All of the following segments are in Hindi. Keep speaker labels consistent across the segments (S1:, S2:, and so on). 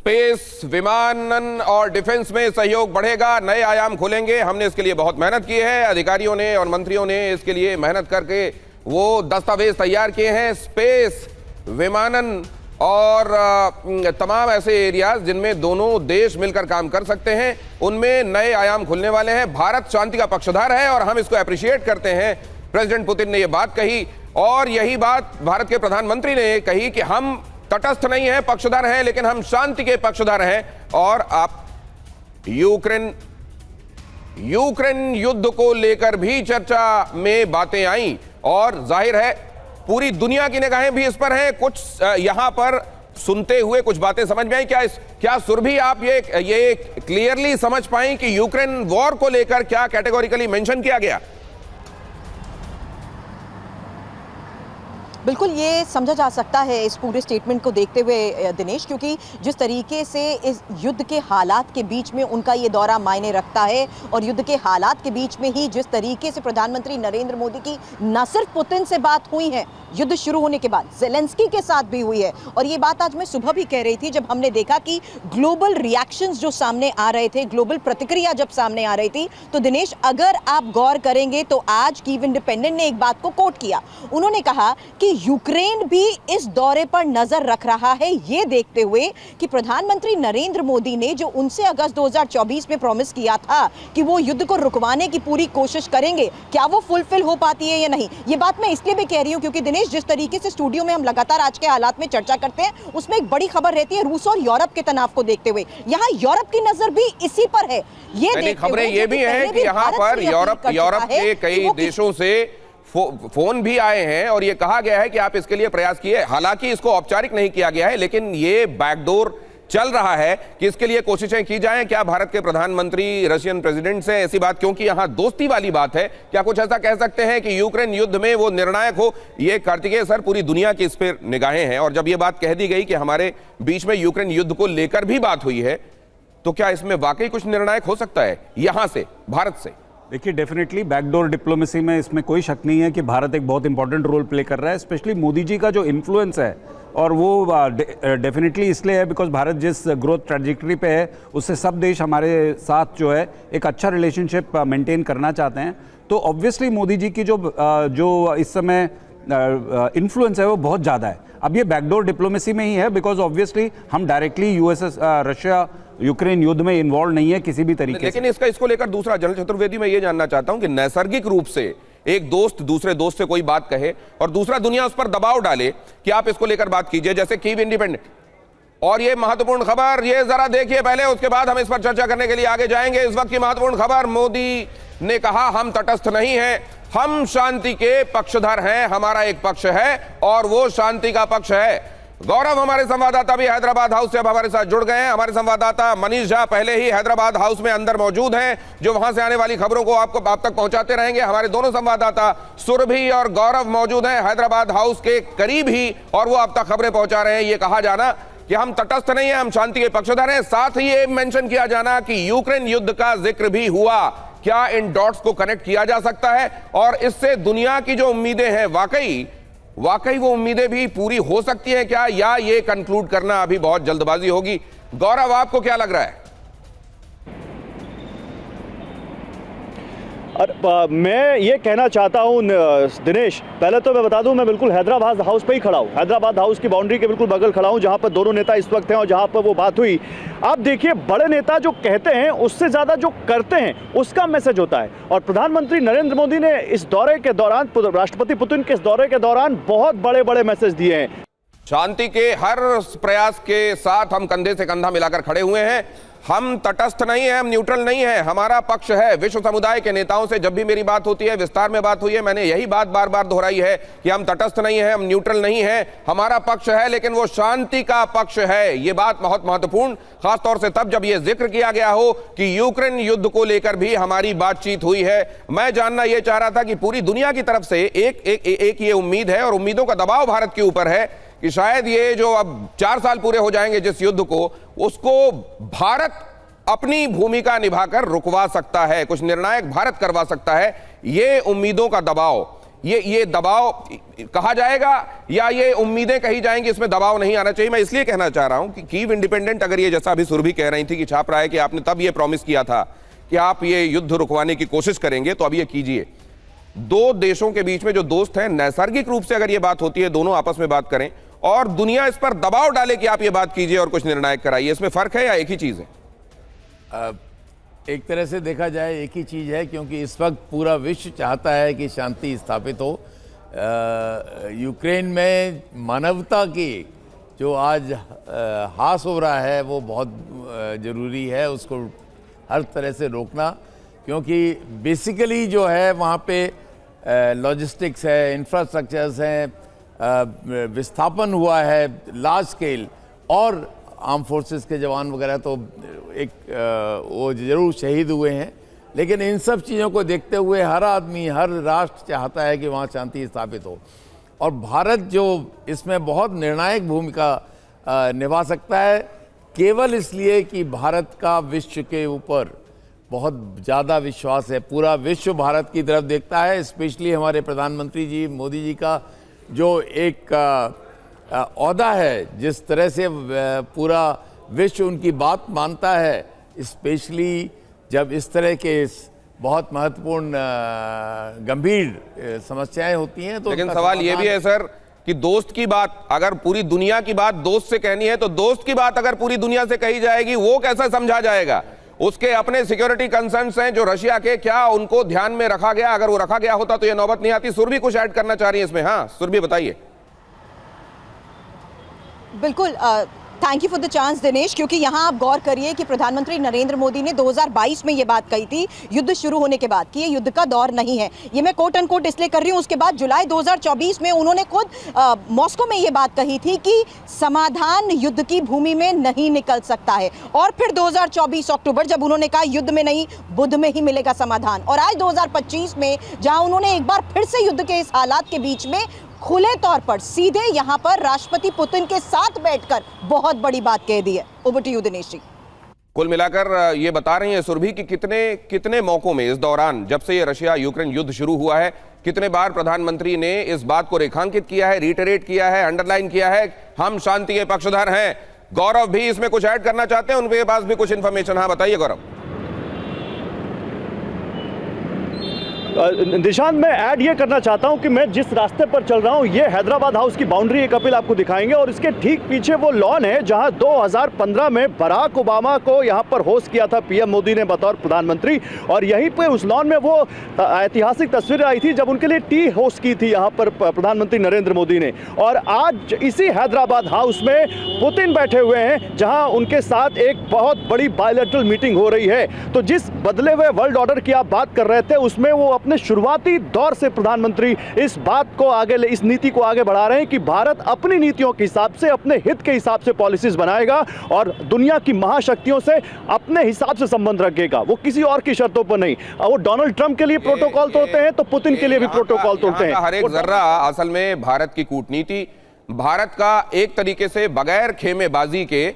S1: स्पेस, विमानन और डिफेंस में सहयोग बढ़ेगा, नए आयाम खुलेंगे। हमने इसके लिए बहुत मेहनत की है, अधिकारियों ने और मंत्रियों ने इसके लिए मेहनत करके वो दस्तावेज तैयार किए हैं। स्पेस, विमानन और तमाम ऐसे एरियाज जिनमें दोनों देश मिलकर काम कर सकते हैं, उनमें नए आयाम खुलने वाले हैं। भारत शांति का पक्षधर है और हम इसको अप्रिशिएट करते हैं। प्रेसिडेंट पुतिन ने यह बात कही और यही बात भारत के प्रधानमंत्री ने कही कि हम तटस्थ नहीं हैं, पक्षधर हैं, लेकिन हम शांति के पक्षधर हैं। और आप यूक्रेन युद्ध को लेकर भी चर्चा में बातें आई और जाहिर है पूरी दुनिया की निगाहें भी इस पर हैं। कुछ यहां पर सुनते हुए कुछ बातें समझ में आई। क्या सुरभि आप ये क्लियरली समझ पाएं कि यूक्रेन वॉर को लेकर क्या कैटेगोरिकली मेंशन किया गया?
S2: बिल्कुल ये समझा जा सकता है इस पूरे स्टेटमेंट को देखते हुए दिनेश, क्योंकि जिस तरीके से इस युद्ध के हालात के बीच में उनका ये दौरा मायने रखता है और युद्ध के हालात के बीच में ही जिस तरीके से प्रधानमंत्री नरेंद्र मोदी की न सिर्फ पुतिन से बात हुई है युद्ध शुरू होने के बाद, ज़ेलेंस्की के साथ भी हुई है। और ये बात आज मैं सुबह भी कह रही थी जब हमने देखा कि ग्लोबल रिएक्शंस जो सामने आ रहे थे, ग्लोबल प्रतिक्रिया जब सामने आ रही थी, तो दिनेश अगर आप गौर करेंगे तो आज कीव इंडिपेंडेंट ने एक बात को कोट किया। उन्होंने कहा कि यूक्रेन भी इस दौरे पर नजर रख रहा है, ये देखते हुए कि प्रधानमंत्री नरेंद्र मोदी ने जो उनसे अगस्त 2024 में प्रॉमिस किया था कि वो युद्ध को रुकवाने की पूरी कोशिश करेंगे, क्या वो फुलफिल हो पाती है या नहीं। ये बात मैं इसलिए भी कह रही हूं क्योंकि दिनेश जिस तरीके से स्टूडियो में हम लगातार आज के हालात में चर्चा करते हैं, उसमें एक बड़ी खबर रहती है रूस और यूरोप के तनाव को देखते हुए। यहाँ यूरोप की नजर भी इसी पर है। ये
S1: खबरें ये भी है कि यहाँ पर यूरोप के कई देशों से फोन भी आए हैं और ये कहा गया है कि आप इसके लिए प्रयास किए। हालांकि इसको औपचारिक नहीं किया गया है, लेकिन ये बैकडोर चल रहा है कि इसके लिए कोशिशें की जाएं। क्या भारत के प्रधानमंत्री रशियन प्रेसिडेंट से ऐसी बात, क्योंकि यहां दोस्ती वाली बात है, क्या कुछ ऐसा कह सकते हैं कि यूक्रेन युद्ध में वो निर्णायक हो? ये कार्तिकेय सर, पूरी दुनिया की इस पर निगाहें हैं और जब ये बात कह दी गई कि हमारे बीच में यूक्रेन युद्ध को लेकर भी बात हुई है, तो क्या इसमें वाकई कुछ निर्णायक हो सकता है यहां से, भारत से?
S3: देखिए, डेफिनेटली बैकडोर डिप्लोमेसी में इसमें कोई शक नहीं है कि भारत एक बहुत इंपॉर्टेंट रोल प्ले कर रहा है। स्पेशली मोदी जी का जो इन्फ्लुएंस है, और वो डेफिनेटली इसलिए है बिकॉज भारत जिस ग्रोथ ट्रैजेक्टरी पे है उससे सब देश हमारे साथ जो है एक अच्छा रिलेशनशिप मेंटेन करना चाहते हैं। तो ऑब्वियसली मोदी जी की जो इस समय इन्फ्लुएंस है वो बहुत ज़्यादा है। अब ये बैकडोर डिप्लोमेसी में ही है बिकॉज ऑब्वियसली हम डायरेक्टली रशिया यूक्रेन युद्ध में इन्वॉल्व नहीं है किसी भी तरीके
S1: लेकिन इसको लेकर दूसरा, जनरल चतुर्वेदी, मैं ये जानना चाहता हूं कि नैसर्गिक रूप से एक दोस्त दूसरे दोस्त से कोई बात कहे और दूसरा दुनिया उस पर दबाव डाले कि आप इसको लेकर बात कीजिए, जैसे कीव इंडिपेंडेंट और ये महत्वपूर्ण खबर, ये जरा देखिए पहले, उसके बाद हम इस पर चर्चा करने के लिए आगे जाएंगे। इस वक्त की महत्वपूर्ण खबर, मोदी ने कहा हम तटस्थ नहीं हैं, हम शांति के पक्षधर हैं, हमारा एक पक्ष है और वो शांति का पक्ष है। गौरव हमारे संवाददाता भी हैदराबाद हाउस से अब हमारे साथ जुड़ गए हैं। हमारे संवाददाता मनीष झा पहले ही हैदराबाद हाउस में अंदर मौजूद हैं, जो वहां से आने वाली खबरों को आप तक पहुंचाते रहेंगे। हमारे दोनों संवाददाता सुरभि और गौरव मौजूद हैं हैदराबाद हाउस के करीब ही और वो अब तक खबरें पहुंचा रहे हैं। ये कहा जाना कि हम तटस्थ नहीं है, हम शांति के पक्षधर हैं, साथ ही ये मेंशन किया जाना कि यूक्रेन युद्ध का जिक्र भी हुआ। क्या इन डॉट्स को कनेक्ट किया जा सकता है और इससे दुनिया की जो उम्मीदें हैं वाकई वो उम्मीदें भी पूरी हो सकती हैं क्या, या ये कंक्लूड करना अभी बहुत जल्दबाजी होगी? गौरव, आपको क्या लग रहा है?
S4: मैं ये कहना चाहता हूँ दिनेश, पहले तो मैं बता दूं मैं बिल्कुल हैदराबाद हाउस पे ही खड़ा हूँ, हैदराबाद हाउस की बाउंड्री के बिल्कुल बगल खड़ा हूँ जहाँ पर दोनों नेता इस वक्त हैं और जहाँ पर वो बात हुई। आप देखिए, बड़े नेता जो कहते हैं उससे ज़्यादा जो करते हैं उसका मैसेज होता है। और प्रधानमंत्री नरेंद्र मोदी ने इस दौरे के दौरान, राष्ट्रपति पुतिन के इस दौरे के दौरान बहुत बड़े बड़े मैसेज दिए हैं।
S1: शांति के हर प्रयास के साथ हम कंधे से कंधा मिलाकर खड़े हुए हैं। हम तटस्थ नहीं है, हम न्यूट्रल नहीं है, हमारा पक्ष है। विश्व समुदाय के नेताओं से जब भी मेरी बात होती है, विस्तार में बात हुई है, मैंने यही बात बार बार दोहराई है कि हम तटस्थ नहीं है, हम न्यूट्रल नहीं है, हमारा पक्ष है लेकिन वो शांति का पक्ष है। ये बात बहुत महत्वपूर्ण, खासतौर से तब जब यह जिक्र किया गया हो कि यूक्रेन युद्ध को लेकर भी हमारी बातचीत हुई है। मैं जानना यह चाह रहा था कि पूरी दुनिया की तरफ से एक ये उम्मीद है और उम्मीदों का दबाव भारत के ऊपर है कि शायद ये जो अब 4 साल पूरे हो जाएंगे जिस युद्ध को, उसको भारत अपनी भूमिका निभाकर रुकवा सकता है, कुछ निर्णायक भारत करवा सकता है। ये उम्मीदों का दबाव, ये दबाव कहा जाएगा या ये उम्मीदें कही जाएंगी, इसमें दबाव नहीं आना चाहिए? मैं इसलिए कहना चाह रहा हूं कि कीव इंडिपेंडेंट, अगर ये जैसा अभी सुरभि कह रही थी कि छाप रहा है कि आपने तब ये प्रॉमिस किया था कि आप ये युद्ध रुकवाने की कोशिश करेंगे, तो अब ये कीजिए। दो देशों के बीच में जो दोस्त हैं, नैसर्गिक रूप से अगर ये बात होती है, दोनों आपस में बात करें और दुनिया इस पर दबाव डाले कि आप ये बात कीजिए और कुछ निर्णायक कराइए, इसमें फर्क है या एक ही चीज है?
S5: एक तरह से देखा जाए एक ही चीज़ है, क्योंकि इस वक्त पूरा विश्व चाहता है कि शांति स्थापित हो। यूक्रेन में मानवता की जो आज हास हो रहा है वो बहुत ज़रूरी है, उसको हर तरह से रोकना, क्योंकि बेसिकली जो है वहाँ पे लॉजिस्टिक्स है, इंफ्रास्ट्रक्चर्स हैं, विस्थापन हुआ है लार्ज स्केल, और आर्म फोर्सेस के जवान वगैरह तो एक वो ज़रूर शहीद हुए हैं। लेकिन इन सब चीज़ों को देखते हुए हर आदमी, हर राष्ट्र चाहता है कि वहाँ शांति स्थापित हो, और भारत जो इसमें बहुत निर्णायक भूमिका निभा सकता है, केवल इसलिए कि भारत का विश्व के ऊपर बहुत ज़्यादा विश्वास है। पूरा विश्व भारत की तरफ देखता है, स्पेशली हमारे प्रधानमंत्री जी मोदी जी का जो एक ओहदा है, जिस तरह से पूरा विश्व उनकी बात मानता है, स्पेशली जब इस तरह के बहुत महत्वपूर्ण गंभीर समस्याएं होती हैं। तो
S1: लेकिन सवाल ये भी है सर कि दोस्त की बात अगर पूरी दुनिया की बात दोस्त से कहनी है, तो दोस्त की बात अगर पूरी दुनिया से कही जाएगी, वो कैसा समझा जाएगा? उसके अपने सिक्योरिटी कंसर्न्स हैं जो रशिया के, क्या उनको ध्यान में रखा गया? अगर वो रखा गया होता तो ये नौबत नहीं आती। सुरभि कुछ ऐड करना चाह रही है इसमें? हाँ सुरभि बताइए।
S2: बिल्कुल, thank you for the chance Dinesh, क्योंकि यहाँ आप गौर करिए कि प्रधानमंत्री नरेंद्र मोदी ने 2022 में ये बात कही थी युद्ध शुरू होने के बाद कि ये युद्ध का दौर नहीं है। ये मैं कोट अनकोट इसलिए कर रही हूँ। उसके बाद जुलाई 2024 में उन्होंने खुद मॉस्को में ये बात कही थी कि समाधान युद्ध की भूमि में नहीं निकल सकता है, और फिर 2024 अक्टूबर जब उन्होंने कहा युद्ध में नहीं, बुद्ध में ही मिलेगा समाधान, और आज 2025 में जहाँ उन्होंने एक बार फिर से युद्ध के इस हालात के बीच में खुले तौर पर सीधे यहां पर राष्ट्रपति पुतिन के साथ बैठकर बहुत बड़ी बात कह दी है। Over to you Dinesh ji.
S1: कुल मिलाकर ये बता रही है सुरभि कि कितने मौकों में इस दौरान, जब से ये रशिया यूक्रेन युद्ध शुरू हुआ है, कितने बार प्रधानमंत्री ने इस बात को रेखांकित किया है, रिटरेट किया है, अंडरलाइन किया है, हम शांति के पक्षधर हैं। गौरव भी इसमें कुछ ऐड करना चाहते हैं, उनके पास भी कुछ इंफॉर्मेशन। हाँ बताइए गौरव।
S4: निशांत, मैं ऐड ये करना चाहता हूं कि मैं जिस रास्ते पर चल रहा हूं, ये हैदराबाद हाउस की बाउंड्री एक कपिल आपको दिखाएंगे, और इसके ठीक पीछे वो लॉन है जहां 2015 में बराक ओबामा को यहां पर होस्ट किया था पीएम मोदी ने बतौर प्रधानमंत्री, और यहीं पे उस लॉन में वो ऐतिहासिक तस्वीर आई थी जब उनके लिए टी होस्ट की थी यहां पर प्रधानमंत्री नरेंद्र मोदी ने। और आज इसी हैदराबाद हाउस में पुतिन बैठे हुए हैं, जहां उनके साथ एक बहुत बड़ी बायलैटरल मीटिंग हो रही है। तो जिस बदले हुए वर्ल्ड ऑर्डर की आप बात कर रहे थे, उसमें वो अपने शुरुआती दौर से प्रधानमंत्री इस बात को आगे इस नीति को आगे बढ़ा रहे हैं कि भारत अपनी नीतियों के हिसाब से, अपने हित के हिसाब से पॉलिसीज बनाएगा और दुनिया की महाशक्तियों से अपने हिसाब से संबंध रखेगा, वो किसी और की शर्तों पर नहीं। वो डोनाल्ड ट्रंप के लिए प्रोटोकॉल तोड़ते हैं तो पुतिन के लिए भी प्रोटोकॉल तोड़ते हैं।
S1: हर एक जर्रा असल में भारत की कूटनीति, भारत का एक तरीके से बगैर खेमेबाजी के,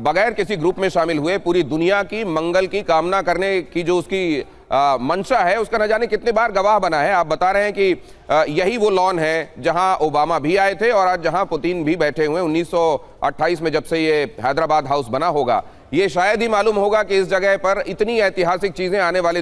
S1: बगैर किसी ग्रुप में शामिल हुए पूरी दुनिया की मंगल की कामना करने की जो उसकी मंशा है, उसका न जाने कितने बार गवाह बना है। आप बता रहे हैं कि यही वो लॉन है जहां ओबामा भी आए थे और आज जहां पुतिन भी बैठे हुए हैं। 1928 में जब से ये हैदराबाद हाउस बना होगा, ये शायद ही मालूम होगा कि इस जगह पर इतनी ऐतिहासिक चीजें आने वाले